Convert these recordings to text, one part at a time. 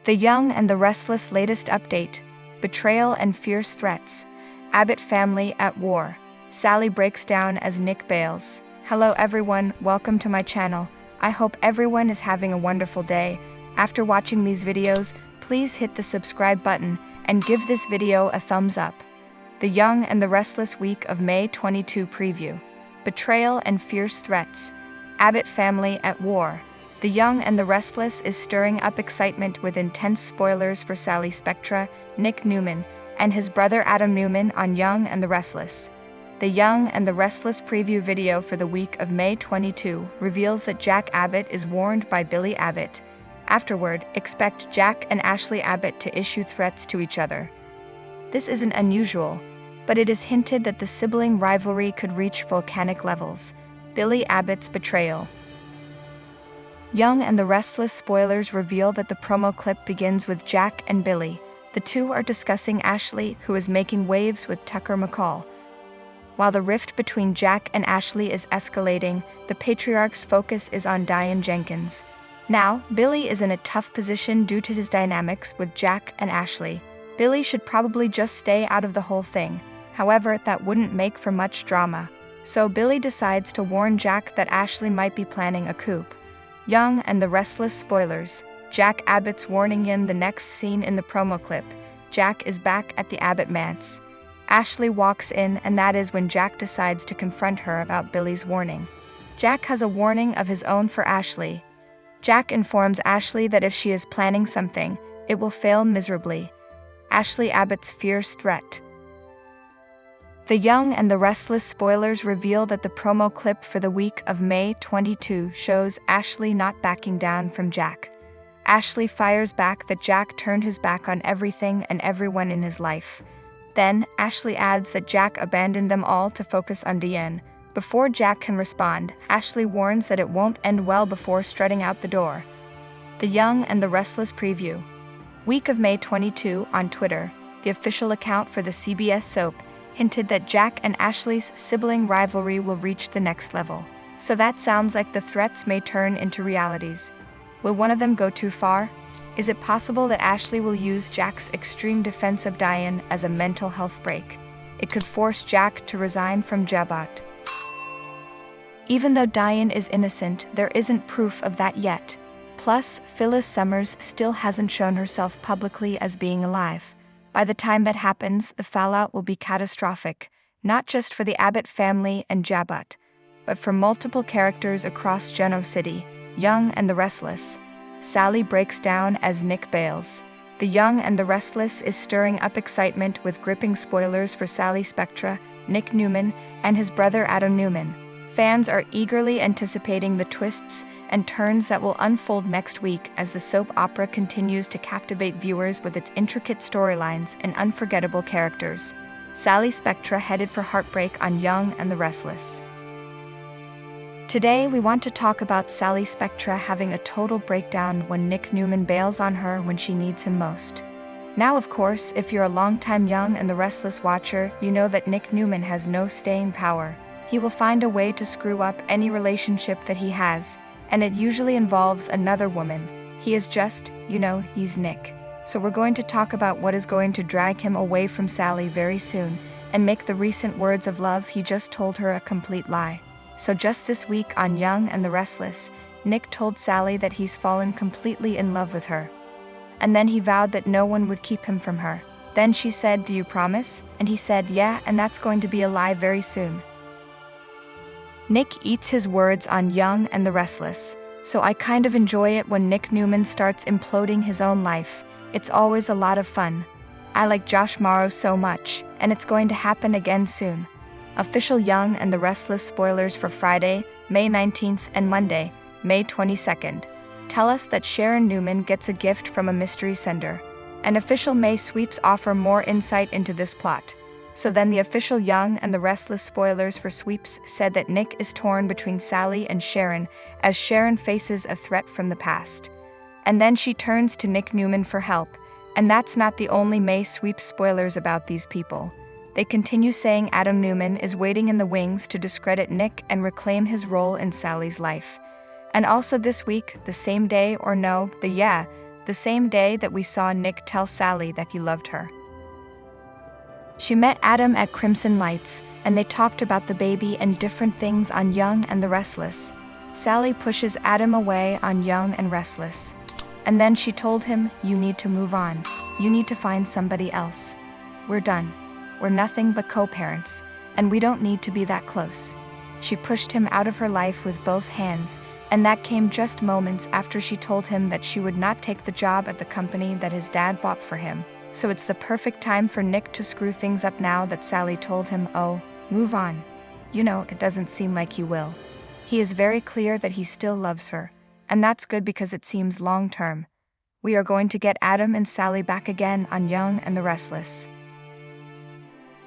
The Young and the Restless latest update. Betrayal and fierce threats. Abbott family at war. Sally breaks down as Nick bails. Hello everyone, welcome to my channel. I hope everyone is having a wonderful day. After watching these videos, please hit the subscribe button and give this video a thumbs up. The Young and the Restless week of May 22 preview. Betrayal and fierce threats. Abbott family at war. The Young and the Restless is stirring up excitement with intense spoilers for Sally Spectra, Nick Newman, and his brother Adam Newman on Young and the Restless. The Young and the Restless preview video for the week of May 22 reveals that Jack Abbott is warned by Billy Abbott. Afterward, expect Jack and Ashley Abbott to issue threats to each other. This isn't unusual, but it is hinted that the sibling rivalry could reach volcanic levels. Billy Abbott's betrayal. Young and the Restless spoilers reveal that the promo clip begins with Jack and Billy. The two are discussing Ashley, who is making waves with Tucker McCall. While the rift between Jack and Ashley is escalating, the patriarch's focus is on Diane Jenkins. Now, Billy is in a tough position due to his dynamics with Jack and Ashley. Billy should probably just stay out of the whole thing. However, that wouldn't make for much drama. So Billy decides to warn Jack that Ashley might be planning a coup. Young and the Restless spoilers. Jack Abbott's warning in the next scene in the promo clip. Jack is back at the Abbott manse. Ashley walks in, and that is when Jack decides to confront her about Billy's warning. Jack has a warning of his own for Ashley. Jack informs Ashley that if she is planning something, it will fail miserably. Ashley Abbott's fierce threat. The Young and the Restless spoilers reveal that the promo clip for the week of May 22 shows Ashley not backing down from Jack. Ashley fires back that Jack turned his back on everything and everyone in his life. Then, Ashley adds that Jack abandoned them all to focus on Diane. Before Jack can respond, Ashley warns that it won't end well before strutting out the door. The Young and the Restless preview. Week of May 22 on Twitter, the official account for the CBS soap, hinted that Jack and Ashley's sibling rivalry will reach the next level. So that sounds like the threats may turn into realities. Will one of them go too far? Is it possible that Ashley will use Jack's extreme defense of Diane as a mental health break? It could force Jack to resign from Jabot. Even though Diane is innocent, there isn't proof of that yet. Plus, Phyllis Summers still hasn't shown herself publicly as being alive. By the time that happens, the fallout will be catastrophic, not just for the Abbott family and Jabot, but for multiple characters across Geno City. Young and the Restless. Sally breaks down as Nick bails. The Young and the Restless is stirring up excitement with gripping spoilers for Sally Spectra, Nick Newman, and his brother Adam Newman. Fans are eagerly anticipating the twists and turns that will unfold next week as the soap opera continues to captivate viewers with its intricate storylines and unforgettable characters. Sally Spectra headed for heartbreak on Young and the Restless. Today, we want to talk about Sally Spectra having a total breakdown when Nick Newman bails on her when she needs him most. Now, of course, if you're a longtime Young and the Restless watcher, you know that Nick Newman has no staying power. He will find a way to screw up any relationship that he has, and it usually involves another woman. He is just, he's Nick. So we're going to talk about what is going to drag him away from Sally very soon, and make the recent words of love he just told her a complete lie. So just this week on Young and the Restless, Nick told Sally that he's fallen completely in love with her. And then he vowed that no one would keep him from her. Then she said, "Do you promise?" And he said, "Yeah, and that's going to be a lie very soon." Nick eats his words on Young and the Restless, so I kind of enjoy it when Nick Newman starts imploding his own life. It's always a lot of fun. I like Josh Morrow so much, and it's going to happen again soon. Official Young and the Restless spoilers for Friday, May 19th and Monday, May 22nd. Tell us that Sharon Newman gets a gift from a mystery sender. And official May sweeps offer more insight into this plot. So then the official Young and the Restless spoilers for Sweeps said that Nick is torn between Sally and Sharon as Sharon faces a threat from the past. And then she turns to Nick Newman for help, and that's not the only May Sweeps spoilers about these people. They continue saying Adam Newman is waiting in the wings to discredit Nick and reclaim his role in Sally's life. And also this week, the same day or no, but yeah, the same day that we saw Nick tell Sally that he loved her. She met Adam at Crimson Lights, and they talked about the baby and different things on Young and the Restless. Sally pushes Adam away on Young and Restless. And then she told him, "You need to move on. You need to find somebody else. We're done. We're nothing but co-parents, and we don't need to be that close." She pushed him out of her life with both hands, and that came just moments after she told him that she would not take the job at the company that his dad bought for him. So it's the perfect time for Nick to screw things up now that Sally told him, "Oh, move on." You know, it doesn't seem like he will. He is very clear that he still loves her, and that's good because it seems long-term. We are going to get Adam and Sally back again on Young and the Restless.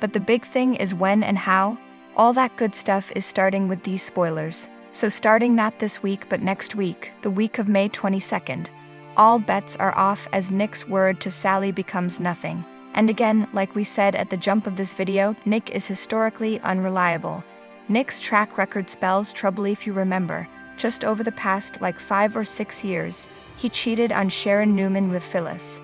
But the big thing is when and how. All that good stuff is starting with these spoilers. So starting not this week but next week, the week of May 22nd, all bets are off as Nick's word to Sally becomes nothing. And again, like we said at the jump of this video, Nick is historically unreliable. Nick's track record spells trouble if you remember. Just over the past 5 or 6 years, he cheated on Sharon Newman with Phyllis.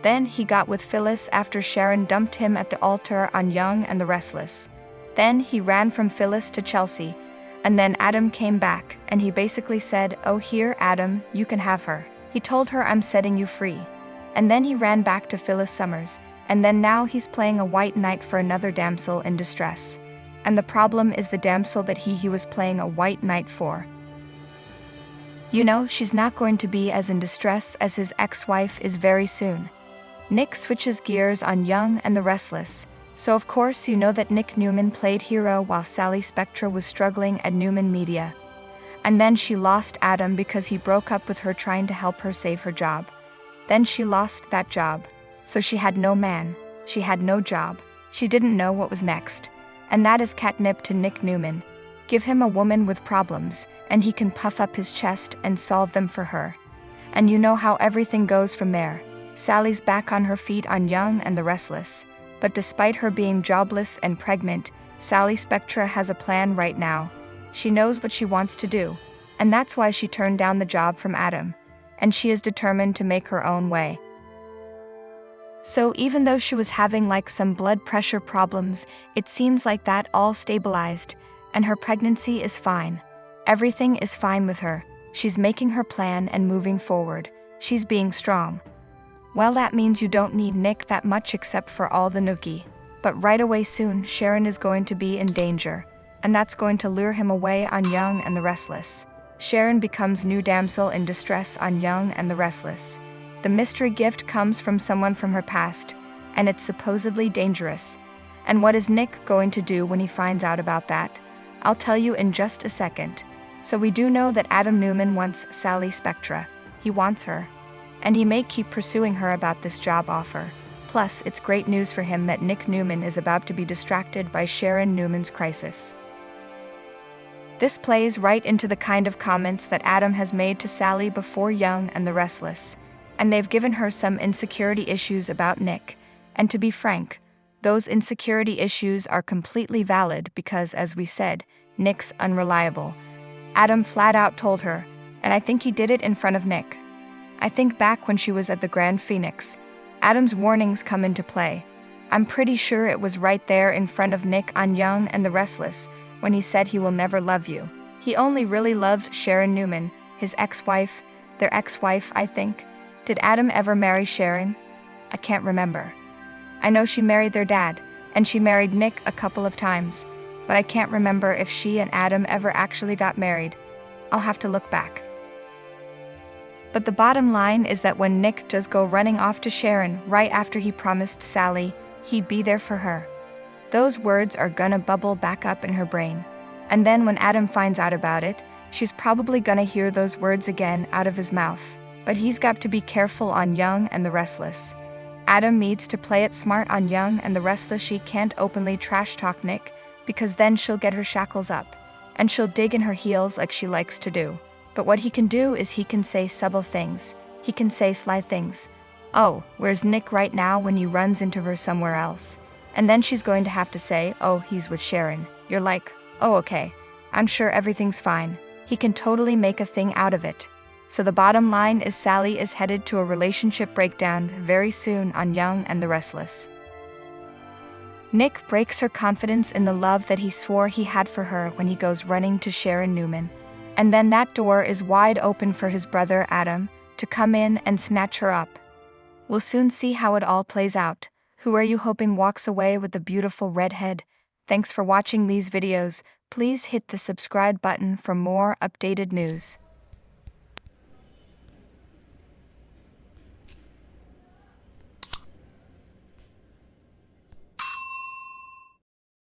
Then he got with Phyllis after Sharon dumped him at the altar on Young and the Restless. Then he ran from Phyllis to Chelsea. And then Adam came back, and he basically said, "Oh here, Adam, you can have her." He told her, "I'm setting you free." And then he ran back to Phyllis Summers, and then now he's playing a white knight for another damsel in distress. And the problem is the damsel that he was playing a white knight for. You know, she's not going to be as in distress as his ex-wife is very soon. Nick switches gears on Young and the Restless. So of course you know that Nick Newman played hero while Sally Spectra was struggling at Newman Media. And then she lost Adam because he broke up with her trying to help her save her job. Then she lost that job. So she had no man, she had no job, she didn't know what was next. And that is catnip to Nick Newman. Give him a woman with problems, and he can puff up his chest and solve them for her. And you know how everything goes from there. Sally's back on her feet on Young and the Restless. But despite her being jobless and pregnant, Sally Spectra has a plan right now. She knows what she wants to do, and that's why she turned down the job from Adam. And she is determined to make her own way. So even though she was having some blood pressure problems, it seems like that all stabilized, and her pregnancy is fine. Everything is fine with her. She's making her plan and moving forward. She's being strong. Well, that means you don't need Nick that much except for all the nookie. But right away soon, Sharon is going to be in danger, and that's going to lure him away on Young and the Restless. Sharon becomes new damsel in distress on Young and the Restless. The mystery gift comes from someone from her past, and it's supposedly dangerous. And what is Nick going to do when he finds out about that? I'll tell you in just a second. So we do know that Adam Newman wants Sally Spectra. He wants her. And he may keep pursuing her about this job offer. Plus, it's great news for him that Nick Newman is about to be distracted by Sharon Newman's crisis. This plays right into the kind of comments that Adam has made to Sally before Young and the Restless. And they've given her some insecurity issues about Nick. And to be frank, those insecurity issues are completely valid because, as we said, Nick's unreliable. Adam flat out told her, and I think he did it in front of Nick. I think back when she was at the Grand Phoenix, Adam's warnings come into play. I'm pretty sure it was right there in front of Nick on Young and the Restless when he said he will never love you. He only really loved Sharon Newman, his ex-wife, their ex-wife, I think. Did Adam ever marry Sharon? I can't remember. I know she married their dad, and she married Nick a couple of times, but I can't remember if she and Adam ever actually got married. I'll have to look back. But the bottom line is that when Nick does go running off to Sharon right after he promised Sally he'd be there for her, those words are gonna bubble back up in her brain. And then when Adam finds out about it, she's probably gonna hear those words again out of his mouth. But he's got to be careful on Young and the Restless. Adam needs to play it smart on Young and the Restless. She can't openly trash talk Nick, because then she'll get her shackles up, and she'll dig in her heels like she likes to do. But what he can do is he can say subtle things. He can say sly things. Oh, where's Nick right now when he runs into her somewhere else? And then she's going to have to say, oh, he's with Sharon. You're like, oh, okay. I'm sure everything's fine. He can totally make a thing out of it. So the bottom line is Sally is headed to a relationship breakdown very soon on Young and the Restless. Nick breaks her confidence in the love that he swore he had for her when he goes running to Sharon Newman. And then that door is wide open for his brother Adam to come in and snatch her up. We'll soon see how it all plays out. Who are you hoping walks away with the beautiful redhead? Thanks for watching these videos. Please hit the subscribe button for more updated news.